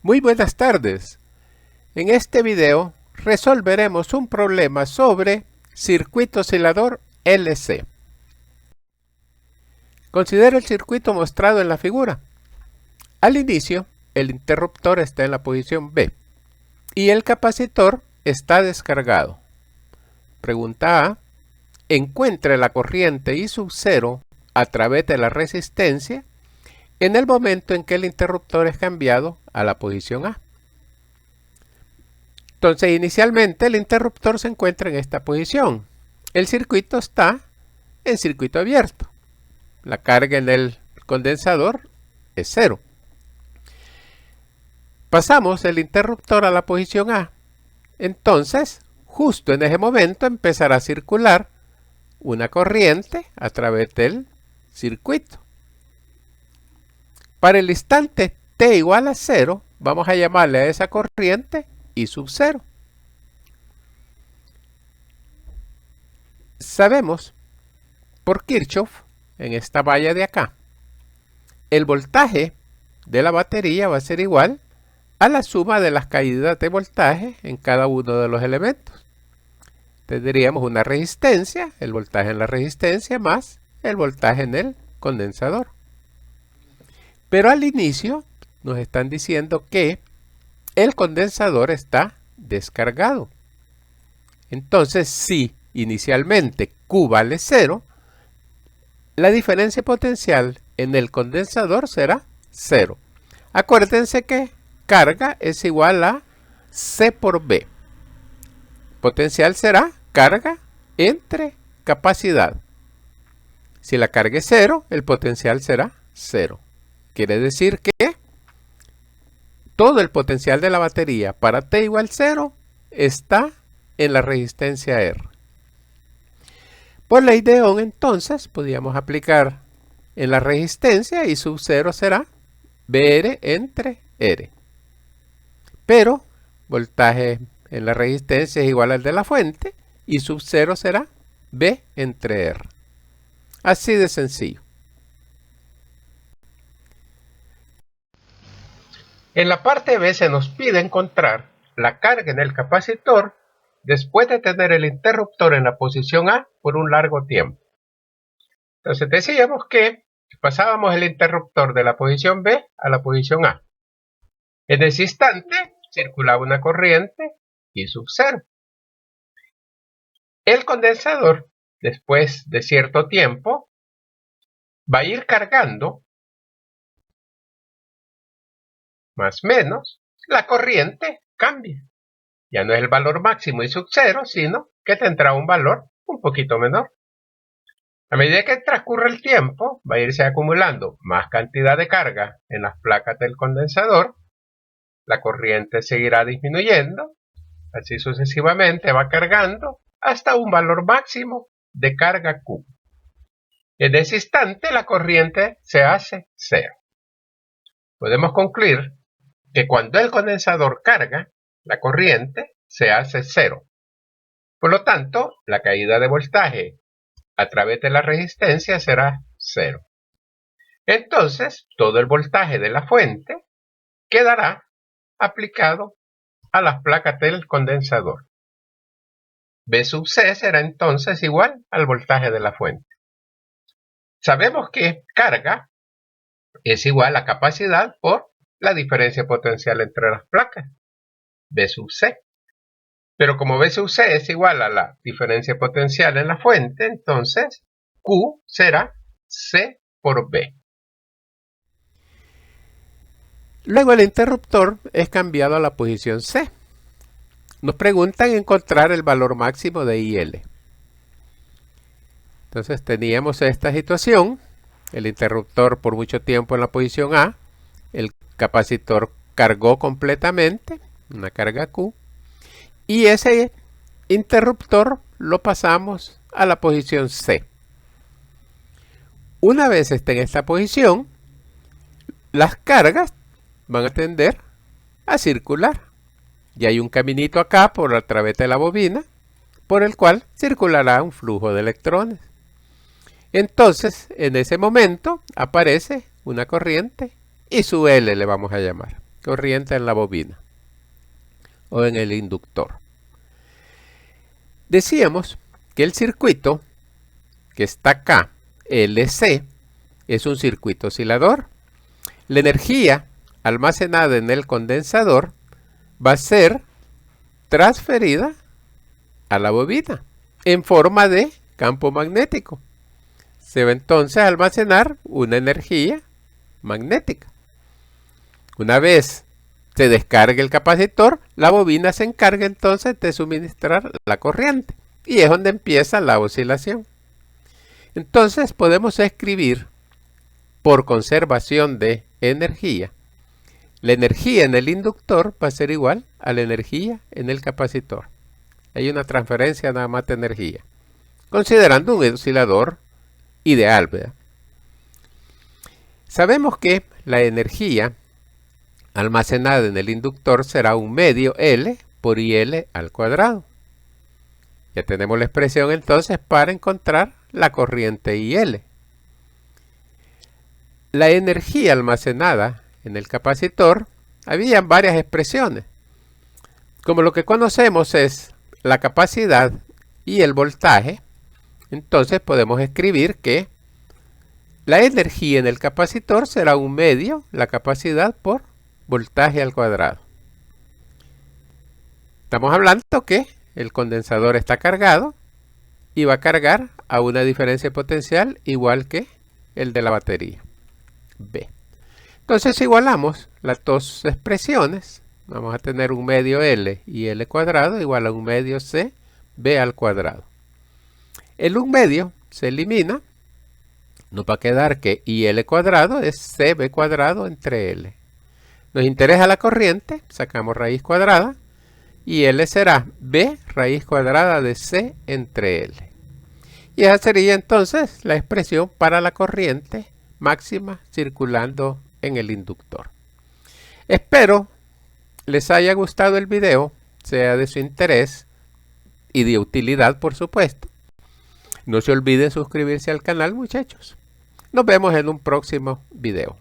Muy buenas tardes. En este video resolveremos un problema sobre circuito oscilador LC. Considera el circuito mostrado en la figura. Al inicio, el interruptor está en la posición B y el capacitor está descargado. Pregunta A. Encuentre la corriente I sub 0 a través de la resistencia en el momento en que el interruptor es cambiado a la posición A. Entonces, inicialmente el interruptor se encuentra en esta posición. El circuito está en circuito abierto. La carga en el condensador es 0. Pasamos el interruptor a la posición A. Entonces, justo en ese momento empezará a circular una corriente a través del circuito. Para el instante t igual a 0, vamos a llamarle a esa corriente I sub 0. Sabemos por Kirchhoff, en esta valla de acá, el voltaje de la batería va a ser igual a la suma de las caídas de voltaje en cada uno de los elementos. Tendríamos una resistencia, el voltaje en la resistencia más el voltaje en el condensador. Pero al inicio nos están diciendo que el condensador está descargado. Entonces, si inicialmente Q vale 0, la diferencia potencial en el condensador será 0. Acuérdense que carga es igual a C por B. Potencial será carga entre capacidad. Si la carga es 0, el potencial será 0. Quiere decir que todo el potencial de la batería para t igual 0 está en la resistencia R. Por ley de Ohm, entonces, podríamos aplicar en la resistencia I sub 0 será BR entre R. Pero voltaje en la resistencia es igual al de la fuente, I sub 0 será B entre R. Así de sencillo. En la parte B se nos pide encontrar la carga en el capacitor después de tener el interruptor en la posición A por un largo tiempo. Entonces decíamos que pasábamos el interruptor de la posición B a la posición A. En ese instante circulaba una corriente I sub 0. El condensador, después de cierto tiempo, va a ir cargando más o menos, la corriente cambia. Ya no es el valor máximo I sub 0, sino que tendrá un valor un poquito menor. A medida que transcurre el tiempo, va a irse acumulando más cantidad de carga en las placas del condensador. La corriente seguirá disminuyendo, así sucesivamente va cargando hasta un valor máximo de carga Q. En ese instante la corriente se hace 0. Podemos concluir que cuando el condensador carga, la corriente se hace 0. Por lo tanto, la caída de voltaje a través de la resistencia será 0. Entonces, todo el voltaje de la fuente quedará aplicado a las placas del condensador. B sub C será entonces igual al voltaje de la fuente. Sabemos que carga es igual a capacidad por la diferencia potencial entre las placas, B sub C. Pero como B sub C es igual a la diferencia potencial en la fuente, entonces Q será C por B. Luego el interruptor es cambiado a la posición C. Nos preguntan encontrar el valor máximo de IL. Entonces teníamos esta situación, el interruptor por mucho tiempo en la posición A, el capacitor cargó completamente, una carga Q, y ese interruptor lo pasamos a la posición C. Una vez esté en esta posición, las cargas van a tender a circular. Y hay un caminito acá por a través de la bobina, por el cual circulará un flujo de electrones. Entonces, en ese momento aparece una corriente I sub L le vamos a llamar. corriente en la bobina o en el inductor. Decíamos que el circuito que está acá, LC, es un circuito oscilador. La energía almacenada en el condensador va a ser transferida a la bobina en forma de campo magnético. Se va entonces a almacenar una energía magnética. Una vez se descargue el capacitor, la bobina se encarga entonces de suministrar la corriente y es donde empieza la oscilación. Entonces podemos escribir por conservación de energía. La energía en el inductor va a ser igual a la energía en el capacitor. Hay una transferencia nada más de energía, considerando un oscilador ideal, ¿verdad? Sabemos que la energía almacenada en el inductor será un medio L por IL al cuadrado. Ya tenemos la expresión entonces para encontrar la corriente IL. La energía almacenada en el capacitor, habían varias expresiones. Como lo que conocemos es la capacidad y el voltaje, entonces podemos escribir que la energía en el capacitor será un medio, la capacidad por voltaje al cuadrado. Estamos hablando que el condensador está cargado y va a cargar a una diferencia potencial igual que el de la batería, B. Entonces igualamos las dos expresiones. Vamos a tener un medio L y L cuadrado igual a un medio C, B al cuadrado. El 1 medio se elimina. Nos va a quedar que IL cuadrado es CB cuadrado entre L. Nos interesa la corriente, sacamos raíz cuadrada. Y L será B raíz cuadrada de C entre L. Y esa sería entonces la expresión para la corriente máxima circulando en el inductor. Espero les haya gustado el video, sea de su interés y de utilidad, por supuesto. No se olviden suscribirse al canal, muchachos. Nos vemos en un próximo video.